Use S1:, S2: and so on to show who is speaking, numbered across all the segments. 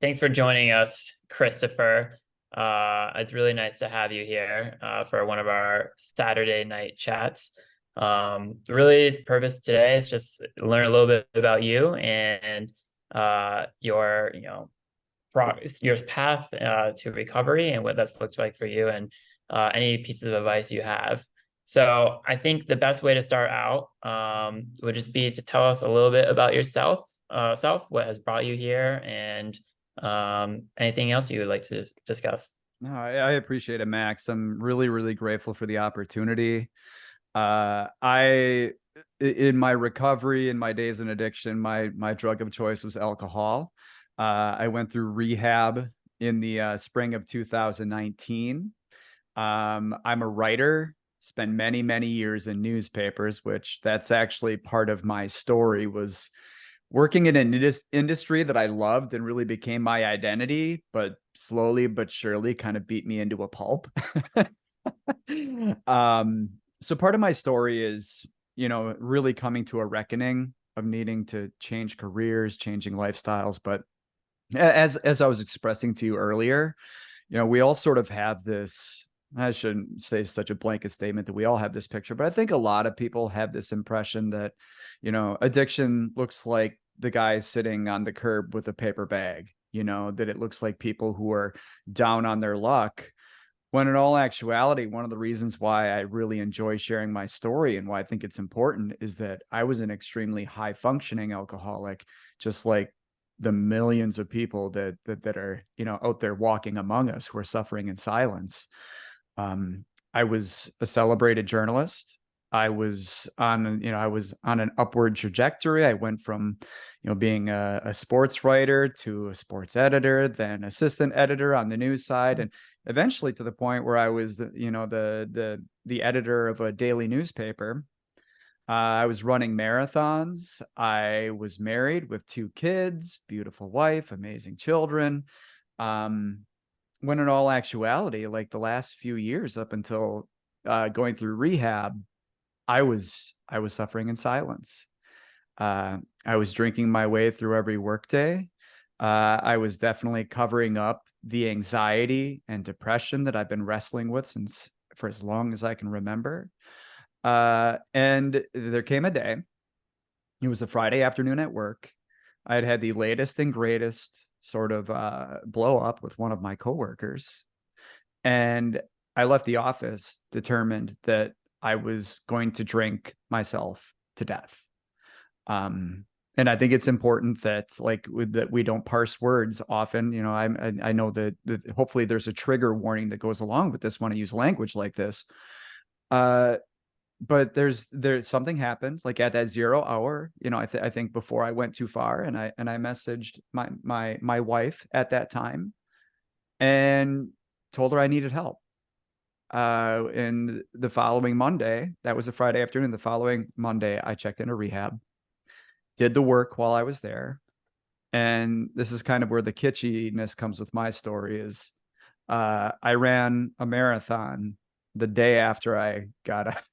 S1: Thanks for joining us, Christopher. It's really nice to have you here for one of our Saturday night chats. Really, the purpose today is just learn a little bit about you and your, your path to recovery and what that's looked like for you, and any pieces of advice you have. So, I think the best way to start out would just be to tell us a little bit about yourself, what has brought you here, and anything else you would like to discuss?
S2: No, I appreciate it, Max. I'm really, really grateful for the opportunity. In my recovery, in my days in addiction, my drug of choice was alcohol. I went through rehab in the spring of 2019. I'm a writer, spent many, many years in newspapers, which that's actually part of my story was working in an industry that I loved and really became my identity, but slowly but surely kind of beat me into a pulp. um, so part of my story is, really coming to a reckoning of needing to change careers, changing lifestyles. But as I was expressing to you earlier, we all sort of have this. I shouldn't say such a blanket statement that we all have this picture, but I think a lot of people have this impression that, addiction looks like the guy sitting on the curb with a paper bag, that it looks like people who are down on their luck. When in all actuality, one of the reasons why I really enjoy sharing my story and why I think it's important is that I was an extremely high functioning alcoholic, just like the millions of people that are, out there walking among us who are suffering in silence. I was a celebrated journalist. I was on an upward trajectory. I went from, being a sports writer to a sports editor, then assistant editor on the news side, and eventually to the point where I was the editor of a daily newspaper. I was running marathons. I was married with two kids, beautiful wife, amazing children. Um, when in all actuality, like the last few years up until going through rehab, I was suffering in silence. I was drinking my way through every workday. I was definitely covering up the anxiety and depression that I've been wrestling with since for as long as I can remember. And there came a day. It was a Friday afternoon at work. I had had the latest and greatest sort of blow up with one of my coworkers, and I left the office determined that I was going to drink myself to death. Um, and I think it's important that that we don't parse words often. I know that hopefully there's a trigger warning that goes along with this when I use language like this. Uh, but there's something happened like at that 0 hour. I think before I went too far, and I messaged my wife at that time and told her I needed help. And the following Monday, that was a Friday afternoon. The following Monday, I checked into rehab, did the work while I was there. And this is kind of where the kitschiness comes with my story is I ran a marathon the day after I got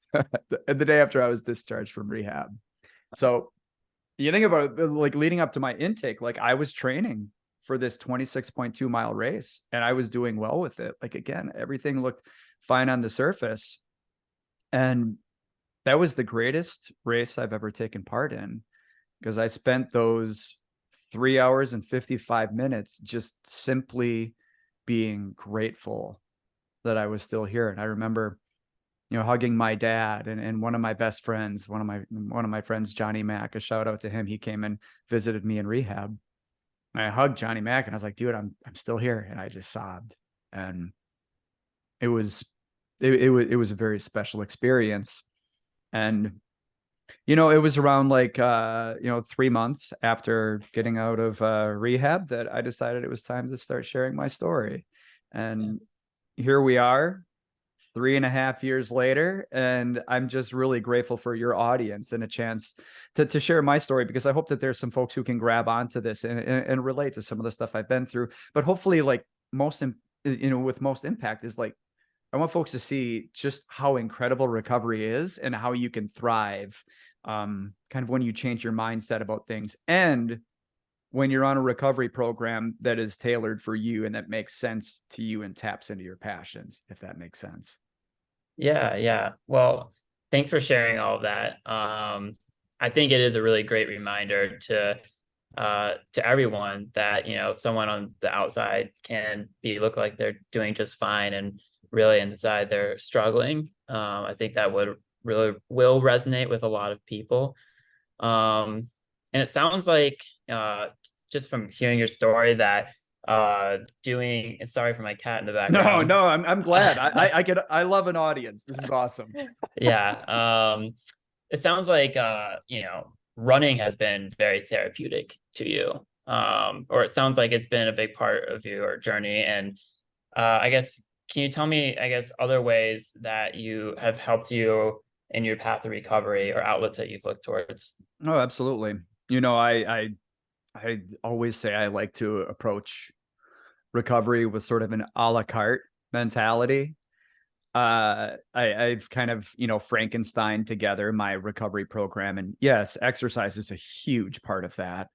S2: the day after I was discharged from rehab. So you think about it, like leading up to my intake, like I was training for this 26.2 mile race and I was doing well with it. Like again, everything looked fine on the surface. And that was the greatest race I've ever taken part in because I spent those 3 hours and 55 minutes just simply being grateful that I was still here. And I remember, hugging my dad and one of my best friends, one of my friends, Johnny Mack, a shout out to him. He came and visited me in rehab. And I hugged Johnny Mack and I was like, dude, I'm still here. And I just sobbed. And it was it was a very special experience. And it was around like 3 months after getting out of rehab that I decided it was time to start sharing my story. And here we are 3.5 years later, and I'm just really grateful for your audience and a chance to share my story, because I hope that there's some folks who can grab onto this and relate to some of the stuff I've been through. But hopefully, like with most impact is like I want folks to see just how incredible recovery is and how you can thrive, kind of when you change your mindset about things. And when you're on a recovery program that is tailored for you and that makes sense to you and taps into your passions, if that makes sense.
S1: Yeah, yeah. Well, thanks for sharing all of that. I think it is a really great reminder to everyone that, you know, someone on the outside can be look like they're doing just fine and really inside they're struggling. I think that would really will resonate with a lot of people. Um, and it sounds like just from hearing your story that doing and sorry for my cat in the
S2: No,
S1: background.
S2: no, I'm glad. I love an audience. This is awesome.
S1: Yeah. It sounds like you know, running has been very therapeutic to you. Or it sounds like it's been a big part of your journey. And I guess can you tell me, I guess, other ways that you have helped you in your path to recovery or outlets that you've looked towards?
S2: Oh, absolutely. You know, I always say I like to approach recovery with sort of an a la carte mentality. I've kind of, you know, Frankenstein together my recovery program. And yes, exercise is a huge part of that.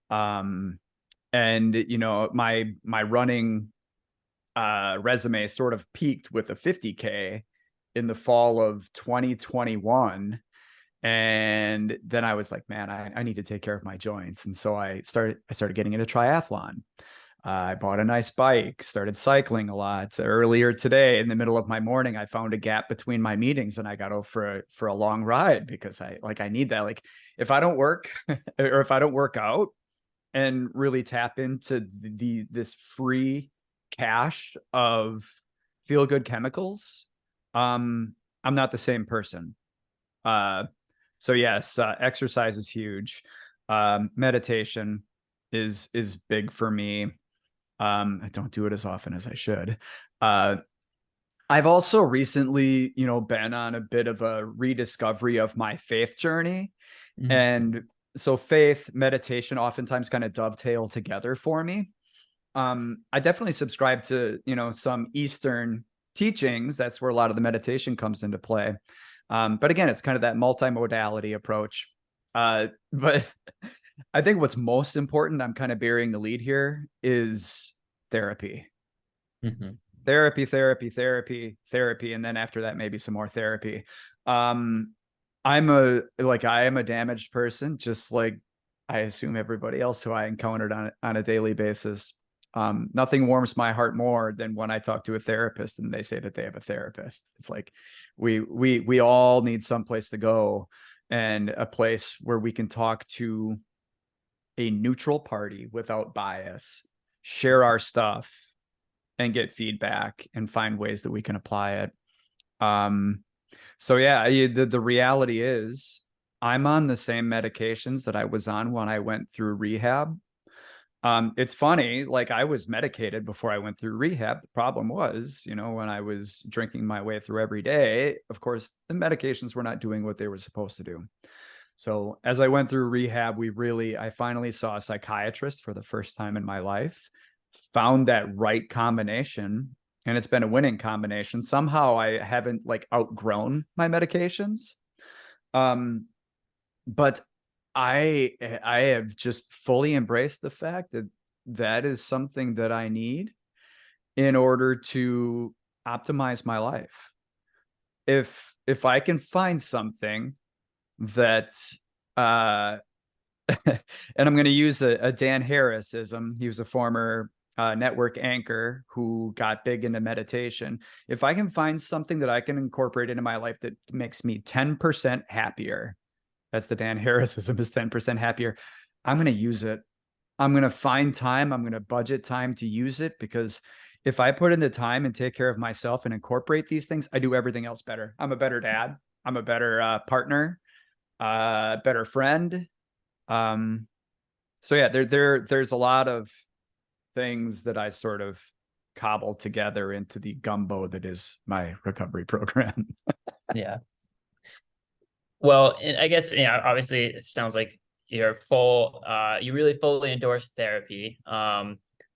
S2: Um, and you know, my running resume sort of peaked with a 50K in the fall of 2021. And then I was like, man, I need to take care of my joints. And so I started getting into triathlon. I bought a nice bike, started cycling a lot. Earlier today, in the middle of my morning, I found a gap between my meetings and I got out for a long ride because I need that. Like if I don't work or if I don't work out and really tap into this free cache of feel good chemicals, I'm not the same person. Uh, so yes, exercise is huge. Meditation is big for me. I don't do it as often as I should. Uh, I've also recently, you know, been on a bit of a rediscovery of my faith journey.
S1: Mhm.
S2: And so faith, meditation oftentimes kind of dovetail together for me. I definitely subscribe to, you know, some Eastern teachings. That's where a lot of the meditation comes into play. But again, it's kind of that multimodality approach. But I think what's most important, I'm kind of burying the lead here, is therapy.
S1: Mhm.
S2: Therapy, therapy, therapy, therapy, and then after that, maybe some more therapy. Um, I am a damaged person, just like I assume everybody else who I encountered on a daily basis. Nothing warms my heart more than when I talk to a therapist and they say that they have a therapist. It's like we all need someplace to go and a place where we can talk to a neutral party without bias, share our stuff, and get feedback and find ways that we can apply it. Um, so yeah, the reality is I'm on the same medications that I was on when I went through rehab. It's funny, like I was medicated before I went through rehab. The problem was, you know, when I was drinking my way through every day, of course, the medications were not doing what they were supposed to do. So as I went through rehab, I finally saw a psychiatrist for the first time in my life, found that right combination, and it's been a winning combination. Somehow I haven't like outgrown my medications. Um, but I have just fully embraced the fact that that is something that I need in order to optimize my life. If I can find something that uh and I'm going to use a Dan Harrisism. He was a former network anchor who got big into meditation. If I can find something that I can incorporate into my life that makes me 10% happier, that's the Dan Harrisism is 10% happier. I'm going to use it. I'm going to find time. I'm going to budget time to use it because if I put in the time and take care of myself and incorporate these things, I do everything else better. I'm a better dad. I'm a better partner, better friend. Um, so yeah, there's a lot of things that I sort of cobbled together into the gumbo that is my recovery program.
S1: Yeah. Well, and I guess, you know, obviously it sounds like you really fully endorse therapy.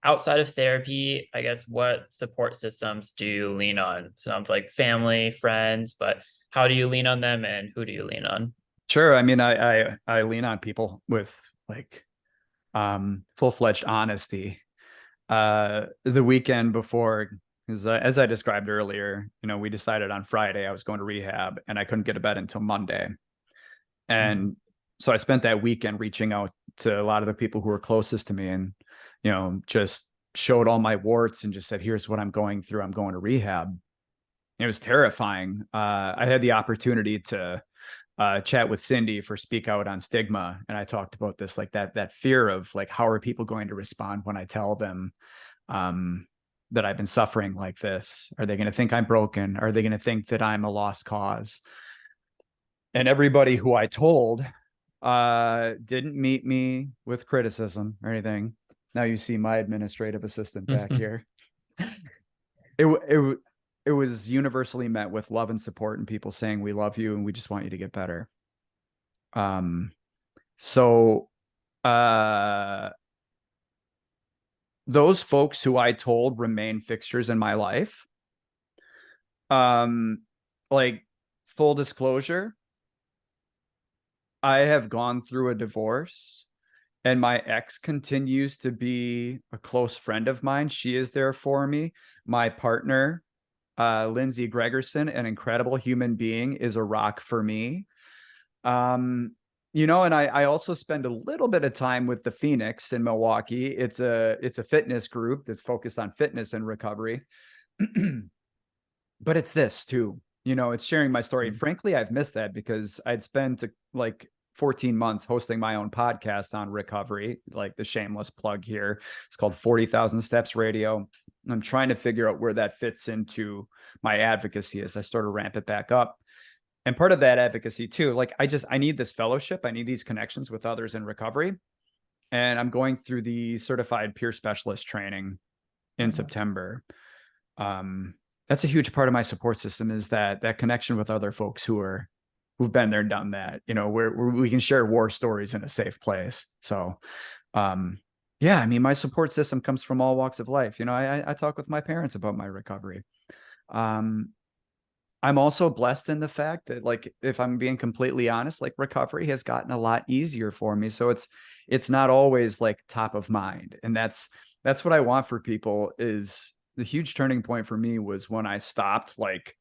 S1: Outside of therapy, I guess what support systems do you lean on? Sounds like family, friends, but how do you lean on them and who do you lean on?
S2: Sure, I mean I lean on people with like full-fledged honesty. The weekend before, as I described earlier, we decided on Friday I was going to rehab, and I couldn't get to bed until Monday.
S1: Mhm.
S2: And so I spent that weekend reaching out to a lot of the people who were closest to me, and just showed all my warts and just said, here's what I'm going through. I'm going to rehab. It was terrifying. I had the opportunity to chat with Cindy for Speak Out on Stigma, and I talked about this, like that fear of like, how are people going to respond when I tell them um, that I've been suffering like this? Are they going to think I'm broken? Are they going to think that I'm a lost cause? And everybody who I told didn't meet me with criticism or anything. Now you see my administrative assistant back here. It it was universally met with love and support, and people saying, we love you and we just want you to get better. Um, so uh, those folks who I told remain fixtures in my life. Um, like, full disclosure, I have gone through a divorce, and my ex continues to be a close friend of mine. She is there for me. My partner, Lindsay Gregerson, an incredible human being, is a rock for me. Um, and I also spend a little bit of time with the Phoenix in Milwaukee. It's a fitness group that's focused on fitness and recovery. But it's this too. It's sharing my story. And
S1: Mhm.
S2: frankly, I've missed that because I'd spent like 14 months hosting my own podcast on recovery, like the shameless plug here. It's called 40,000 Steps Radio. I'm trying to figure out where that fits into my advocacy as I sort of ramp it back up. And part of that advocacy too, like I need this fellowship. I need these connections with others in recovery. And I'm going through the certified peer specialist training in September. um that's a huge part of my support system, is that connection with other folks who've been there, done that, where we can share war stories in a safe place. So yeah, I mean, my support system comes from all walks of life. I talk with my parents about my recovery. um I'm also blessed in the fact that, like, if I'm being completely honest, like, recovery has gotten a lot easier for me. So it's not always like top of mind. And that's what I want for people. Is the huge turning point for me was when I stopped like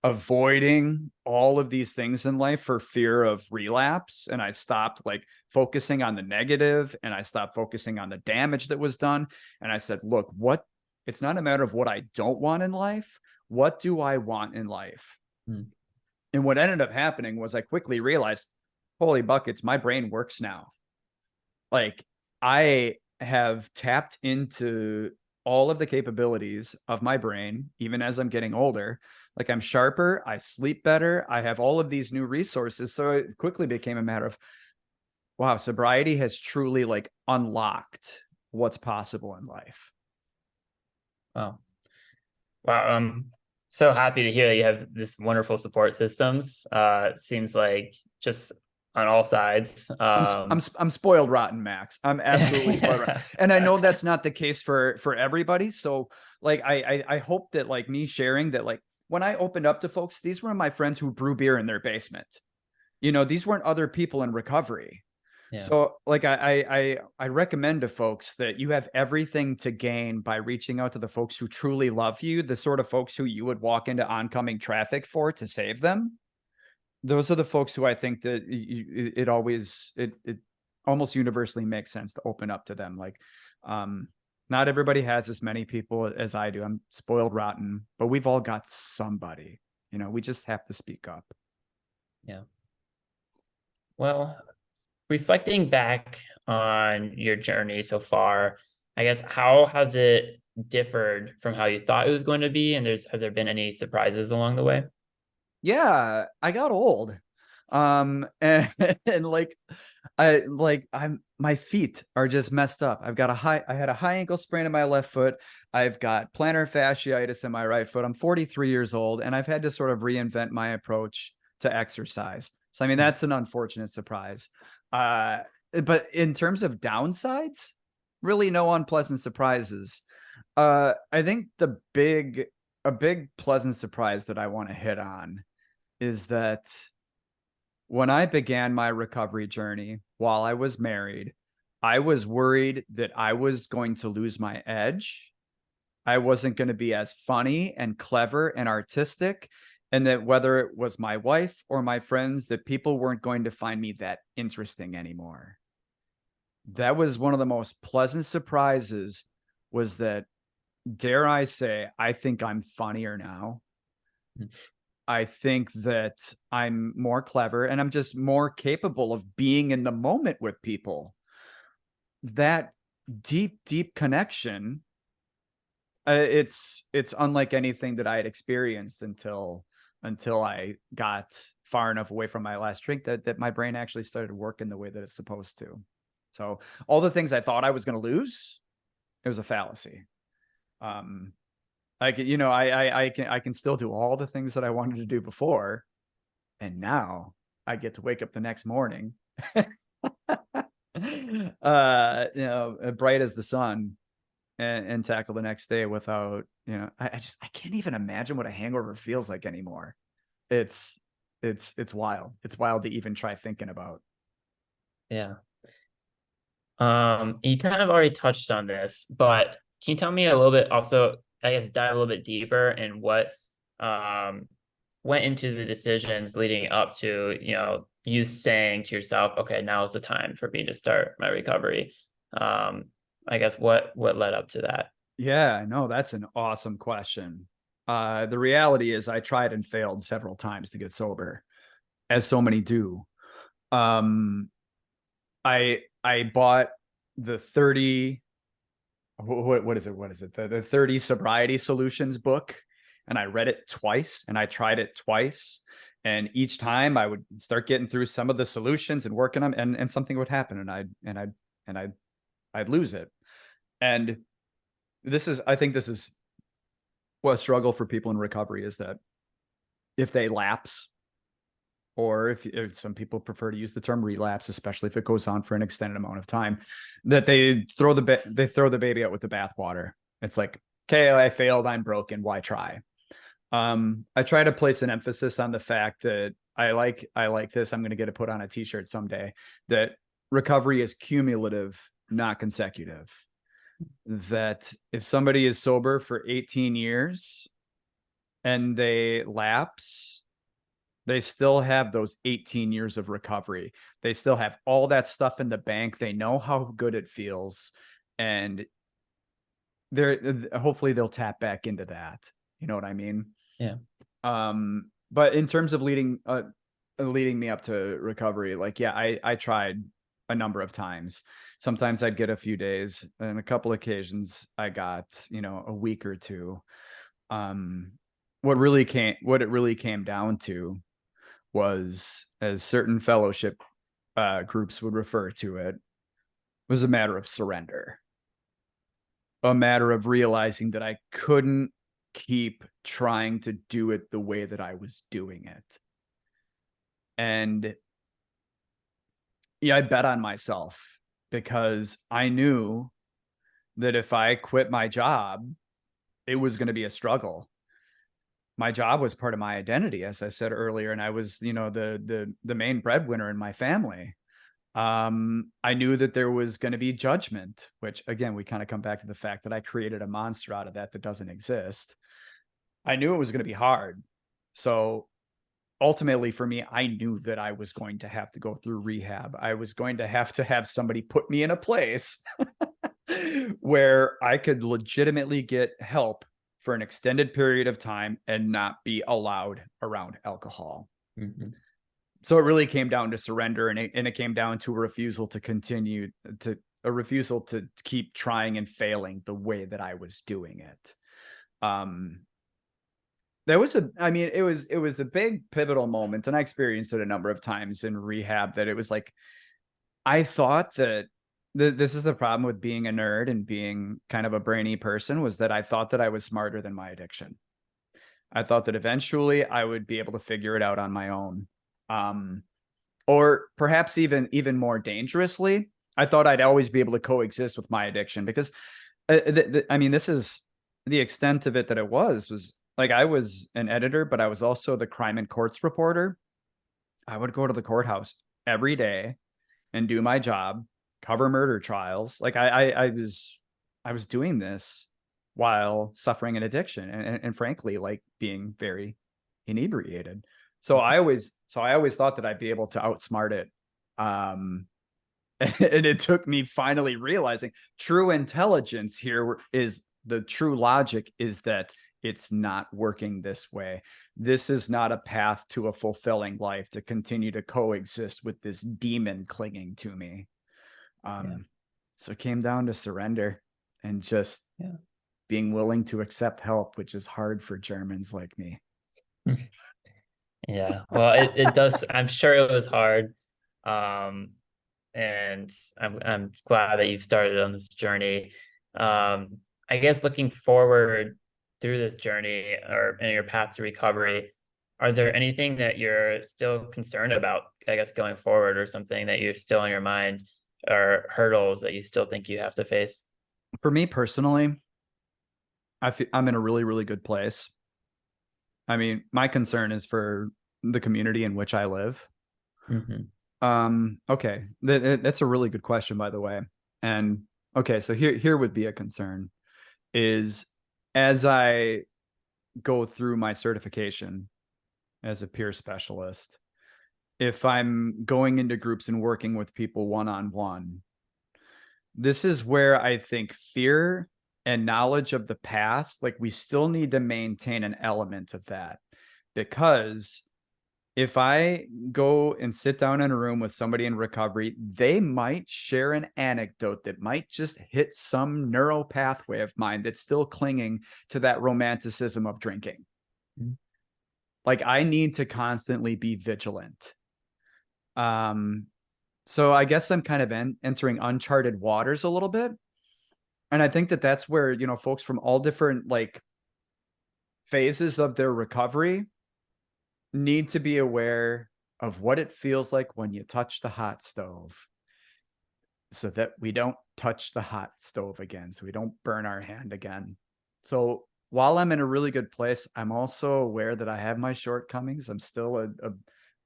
S2: avoiding all of these things in life for fear of relapse, and I stopped like focusing on the negative, and I stopped focusing on the damage that was done. And I said, look, what it's not a matter of what I don't want in life. What do I want in life?
S1: Mhm.
S2: And what ended up happening was I quickly realized, holy buckets, my brain works now. Like, I have tapped into all of the capabilities of my brain, even as I'm getting older. Like, I'm sharper, I sleep better, I have all of these new resources. So it quickly became a matter of, wow, sobriety has truly like unlocked what's possible in life.
S1: Wow. Wow. So happy to hear that you have this wonderful support systems. It seems like just on all sides.
S2: I'm spoiled rotten, Max. I'm absolutely spoiled rotten. And I know that's not the case for everybody. So like I hope that, like, me sharing that, like, when I opened up to folks, these were my friends who brew beer in their basement. These weren't other people in recovery.
S1: Yeah.
S2: So like I recommend to folks that you have everything to gain by reaching out to the folks who truly love you, the sort of folks who you would walk into oncoming traffic for to save them. Those are the folks who I think that it almost universally makes sense to open up to them. Like, um, not everybody has as many people as I do. I'm spoiled rotten, but we've all got somebody. We just have to speak up.
S1: Yeah. Well, reflecting back on your journey so far, I guess how has it differed from how you thought it was going to be? And has there been any surprises along the way?
S2: Yeah, I got old. And, and I'm my feet are just messed up. I had a high ankle sprain in my left foot. I've got plantar fasciitis in my right foot. I'm 43 years old, and I've had to sort of reinvent my approach to exercise. So I mean,
S1: Mm.
S2: that's an unfortunate surprise. Uh, but in terms of downsides, really no unpleasant surprises. I think a big pleasant surprise that I want to hit on is that when I began my recovery journey while I was married, I was worried that I was going to lose my edge. I wasn't going to be as funny and clever and artistic. And that whether it was my wife or my friends, that people weren't going to find me that interesting anymore. That was one of the most pleasant surprises, was that, dare I say, I think I'm funnier now. I think that I'm more clever and I'm just more capable of being in the moment with people. That deep, deep connection, it's unlike anything that I had experienced until I got far enough away from my last drink that my brain actually started working the way that it's supposed to. So all the things I thought I was going to lose, it was a fallacy. Um, I can, I can still do all the things that I wanted to do before, and now I get to wake up the next morning, bright as the sun, and tackle the next day without, I can't even imagine what a hangover feels like anymore. It's it's wild. It's wild to even try thinking about.
S1: Yeah. You kind of already touched on this, but can you tell me a little bit also, I guess, dive a little bit deeper in what um went into the decisions leading up to, you saying to yourself, okay, now is the time for me to start my recovery. Um, I guess what led up to that?
S2: Yeah, no, that's an awesome question. The reality is I tried and failed several times to get sober, as so many do. Um, I bought the 30, what is it? What is it? The 30 sobriety solutions book, and I read it twice and I tried it twice. And each time I would start getting through some of the solutions and working them, and something would happen, and I'd lose it. And I think this is what a struggle for people in recovery is, that if they lapse, or if some people prefer to use the term relapse, especially if it goes on for an extended amount of time, that they throw the baby out with the bathwater. It's like, okay, I failed, I'm broken, why try? I try to place an emphasis on the fact that I like this. I'm going to get it put on a t-shirt someday, that recovery is cumulative, not consecutive. That if somebody is sober for 18 years and they lapse, they still have those 18 years of recovery. They still have all that stuff in the bank. They know how good it feels. And hopefully they'll tap back into that. You know what I mean?
S1: Yeah.
S2: But in terms of leading me up to recovery, like, yeah, I tried a number of times. Sometimes I'd get a few days, and a couple occasions I got, a week or two. Um, what it really came down to was, as certain fellowship groups would refer to it, was a matter of surrender, a matter of realizing that I couldn't keep trying to do it the way that I was doing it. And yeah, I bet on myself, because I knew that if I quit my job, it was going to be a struggle. My job was part of my identity, as I said earlier, and I was, the main breadwinner in my family. I knew that there was going to be judgment, which again, we kind of come back to the fact that I created a monster out of that doesn't exist. I knew it was going to be hard. So ultimately for me, I knew that I was going to have to go through rehab. I was going to have somebody put me in a place where I could legitimately get help for an extended period of time and not be allowed around alcohol.
S1: Mm-hmm.
S2: So it really came down to surrender, and it came down to a refusal to keep trying and failing the way that I was doing it. Um, it was a big pivotal moment, and I experienced it a number of times in rehab, that it was like, I thought that this is the problem with being a nerd and being kind of a brainy person, was that I thought that I was smarter than my addiction. I thought that eventually I would be able to figure it out on my own. Um, or perhaps even more dangerously, I thought I'd always be able to coexist with my addiction, because this is the extent of it, that it was like, I was an editor, but I was also the crime and courts reporter. I would go to the courthouse every day and do my job, cover murder trials. Like I was doing this while suffering an addiction and frankly, like being very inebriated. So I always thought that I'd be able to outsmart it. Um, and it took me finally realizing true intelligence here is the true logic is that it's not working this way. This is not a path to a fulfilling life to continue to coexist with this demon clinging to me.
S1: Yeah.
S2: Um, so it came down to surrender and just
S1: Yeah.
S2: being willing to accept help, which is hard for Germans like me.
S1: Yeah. Well, it does. I'm sure it was hard. Um, and I'm glad that you've started on this journey. I guess looking forward through this journey or in your path to recovery, are there anything that you're still concerned about, I guess, going forward, or something that you're still in your mind, or hurdles that you still think you have to face?
S2: For me personally, I'm in a really, really good place. I mean, my concern is for the community in which I live.
S1: Hmm.
S2: Okay. That's a really good question, by the way. And okay, so here would be a concern is as I go through my certification as a peer specialist, if I'm going into groups and working with people one on one, this is where I think fear and knowledge of the past, like we still need to maintain an element of that because if I go and sit down in a room with somebody in recovery, they might share an anecdote that might just hit some neural pathway of mine that's still clinging to that romanticism of drinking. Like I need to constantly be vigilant. Um, so I guess I'm kind of entering uncharted waters a little bit. And I think that that's where, you know, folks from all different like phases of their recovery need to be aware of what it feels like when you touch the hot stove so that we don't touch the hot stove again, so we don't burn our hand again. So while I'm in a really good place, I'm also aware that I have my shortcomings. I'm still a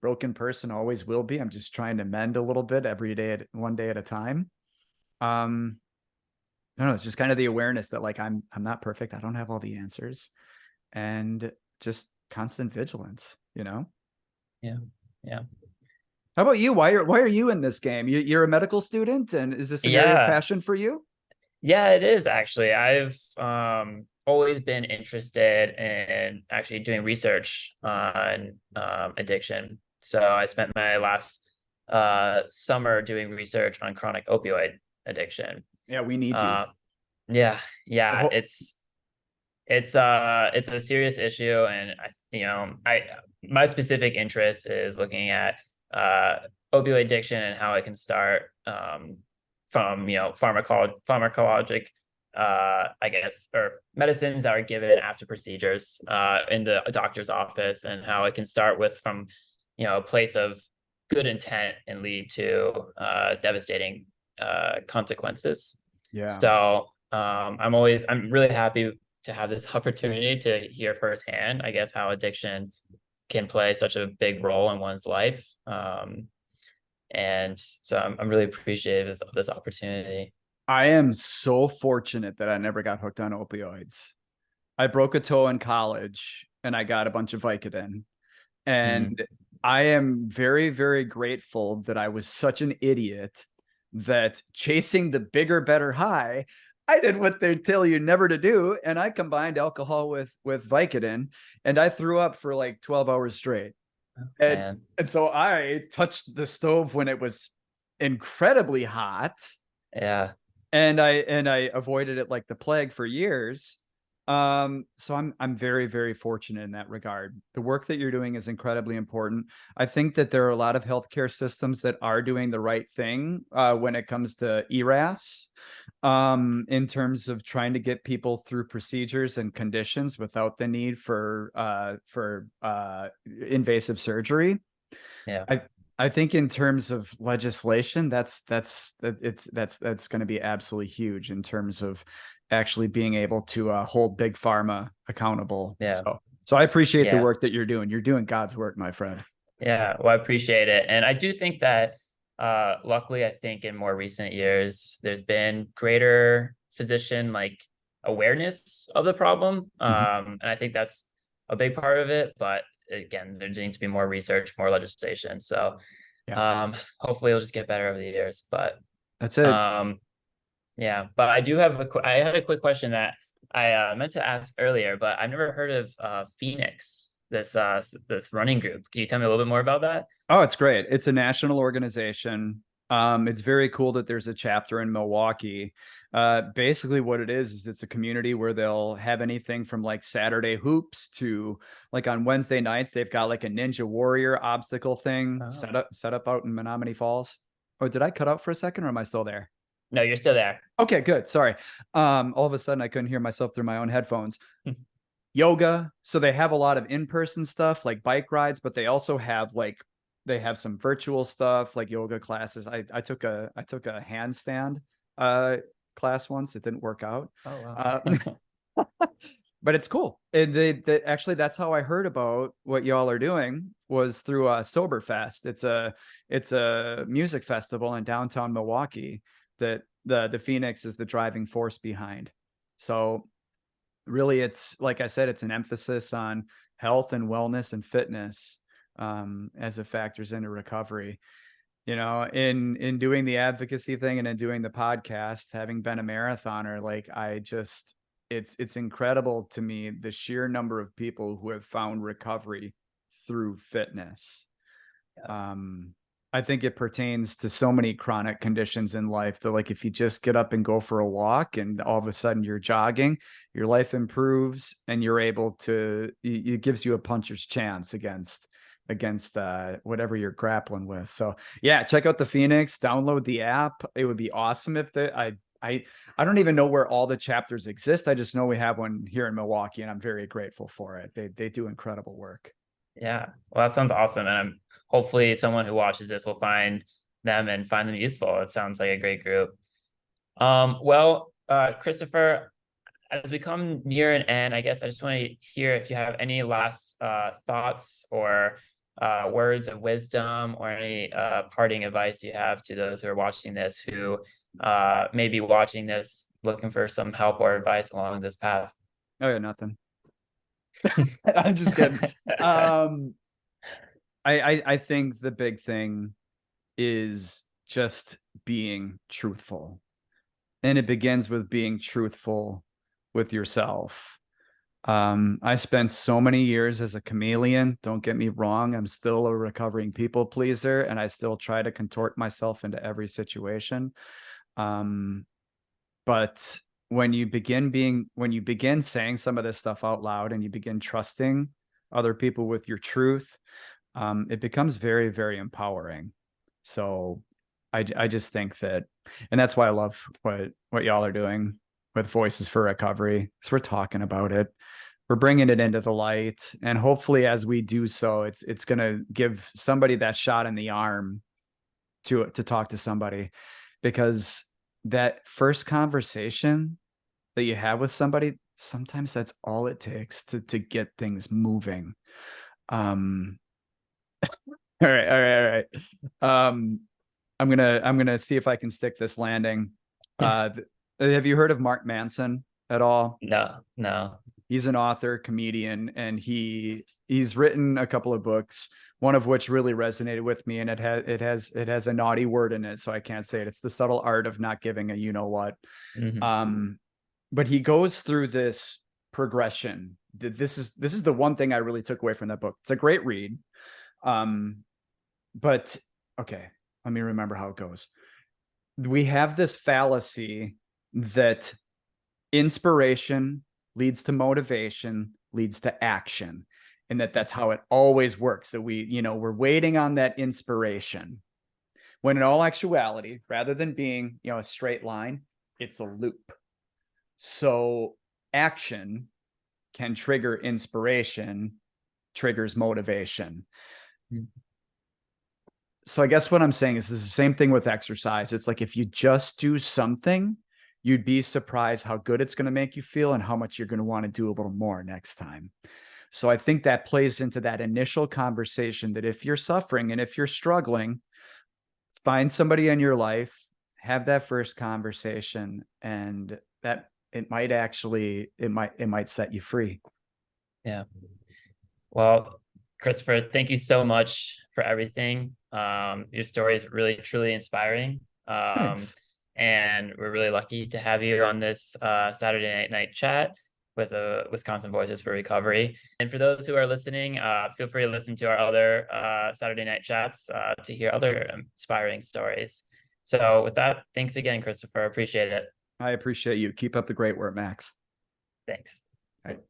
S2: broken person, always will be. I'm just trying to mend a little bit every day, one day at a time. Um, I don't know. It's just kind of the awareness that like I'm not perfect. I don't have all the answers, and just constant vigilance. You know.
S1: Yeah. Yeah.
S2: How about you? Why are you in this game? You're a medical student, and is this an area of
S1: Yeah.
S2: passion for you?
S1: Yeah, it is actually. I've always been interested in actually doing research on addiction. So I spent my last summer doing research on chronic opioid addiction.
S2: Yeah, we need you.
S1: Uh, yeah, yeah,
S2: Oh,
S1: it's a serious issue, and I my specific interest is looking at uh opioid addiction and how it can start from pharmacologic I guess, or medicines that are given after procedures in the doctor's office, and how it can start with from a place of good intent and lead to devastating consequences.
S2: yeah.
S1: So I'm really happy to have this opportunity to hear firsthand, I guess, how addiction can play such a big role in one's life. And so I'm really appreciative of this opportunity.
S2: I am so fortunate that I never got hooked on opioids. I broke a toe in college and I got a bunch of Vicodin.
S1: Mm,
S2: And I am very, very grateful that I was such an idiot that chasing the bigger, better high, I did what they tell you never to do. And I combined alcohol with Vicodin and I threw up for like 12 hours straight. And,
S1: man,
S2: and so I touched the stove when it was incredibly hot
S1: yeah,
S2: and I avoided it like the plague for years. So I'm very, very fortunate in that regard. The work that you're doing is incredibly important. I think that there are a lot of healthcare systems that are doing the right thing when it comes to ERAS, in terms of trying to get people through procedures and conditions without the need for invasive surgery.
S1: yeah,
S2: I I think in terms of legislation, that's going to be absolutely huge in terms of actually being able to hold big pharma accountable.
S1: yeah,
S2: So I appreciate the
S1: yeah.
S2: work that you're doing. You're doing God's work, my friend.
S1: Yeah, well, I appreciate it. And I do think that Luckily, I think in more recent years, there's been greater physician like awareness of the problem.
S2: Mhm.
S1: And I think that's a big part of it. But again, there needs to be more research, more legislation. So
S2: Yeah,
S1: hopefully it'll just get better over the years. But
S2: that's it.
S1: um, yeah, but I do have I had a quick question that I meant to ask earlier, but I've never heard of Phoenix, this running group. Can you tell me a little bit more about that?
S2: Oh, it's great. It's a national organization. It's very cool that there's a chapter in Milwaukee. Basically, what it is it's a community where they'll have anything from like Saturday hoops to like on Wednesday nights, they've got like a Ninja Warrior obstacle thing
S1: Oh.
S2: set up out in Menominee Falls. Oh, did I cut out for a second or am I still there?
S1: No, you're still there.
S2: Okay, good. Sorry. All of a sudden I couldn't hear myself through my own headphones. Yoga. So they have a lot of in-person stuff like bike rides, but they also have like they have some virtual stuff like yoga classes. I took a handstand uh class once. It didn't work out.
S1: Oh wow.
S2: Uh, but it's cool. And they actually that's how I heard about what y'all are doing was through Soberfest. It's a music festival in downtown Milwaukee that the Phoenix is the driving force behind. So really it's like I said, it's an emphasis on health and wellness and fitness as it factors into recovery. You know, in doing the advocacy thing and in doing the podcast, having been a marathoner, like I just it's incredible to me the sheer number of people who have found recovery through fitness. um I think it pertains to so many chronic conditions in life that like if you just get up and go for a walk and all of a sudden you're jogging, your life improves and you're able to it gives you a puncher's chance against whatever you're grappling with. So yeah, check out the Phoenix, download the app. It would be awesome if I don't even know where all the chapters exist. I just know we have one here in Milwaukee and I'm very grateful for it. They do incredible work.
S1: Yeah. Well, that sounds awesome. And I'm hopefully someone who watches this will find them and find them useful. It sounds like a great group. Christopher, as we come near an end, I guess I just want to hear if you have any last thoughts or words of wisdom or any parting advice you have to those who are watching this who may be watching this looking for some help or advice along this path.
S2: Oh yeah, nothing. I'm just kidding. Um, I think the big thing is just being truthful. And it begins with being truthful with yourself. I spent so many years as a chameleon. Don't get me wrong. I'm still a recovering people pleaser and I still try to contort myself into every situation. Um, but when you begin saying some of this stuff out loud and you begin trusting other people with your truth, it becomes very, very empowering. So I just think that, and that's why I love what y'all are doing with Voices for Recovery, because we're talking about it, we're bringing it into the light, and hopefully, as we do so, it's gonna give somebody that shot in the arm to talk to somebody, because that first conversation that you have with somebody, sometimes that's all it takes to get things moving. Um, all right, all right, all right. Um, I'm gonna see if I can stick this landing. Have you heard of Mark Manson at all?
S1: No, no.
S2: He's an author, comedian, and he's written a couple of books, one of which really resonated with me, and it has a naughty word in it, so I can't say it. It's The Subtle Art of Not Giving a You Know What.
S1: Hmm.
S2: Um, but he goes through this progression. This is the one thing I really took away from that book. It's a great read. Um, but okay, let me remember how it goes. We have this fallacy that inspiration leads to motivation, leads to action, and that's how it always works. That we're waiting on that inspiration. When in all actuality, rather than being, a straight line, it's a loop. So action can trigger inspiration, triggers motivation. So I guess what I'm saying is the same thing with exercise. It's like if you just do something, you'd be surprised how good it's going to make you feel and how much you're going to want to do a little more next time. So I think that plays into that initial conversation that if you're suffering and if you're struggling, find somebody in your life, have that first conversation, and that it might set you free.
S1: Yeah. Well, Christopher, thank you so much for everything. Your story is really, truly inspiring.
S2: Thanks.
S1: And we're really lucky to have you on this Saturday night chat with Wisconsin Voices for Recovery. And for those who are listening, feel free to listen to our other Saturday night chats to hear other inspiring stories. So with that, thanks again, Christopher. Appreciate it.
S2: I appreciate you. Keep up the great work, Max.
S1: Thanks.
S2: All right.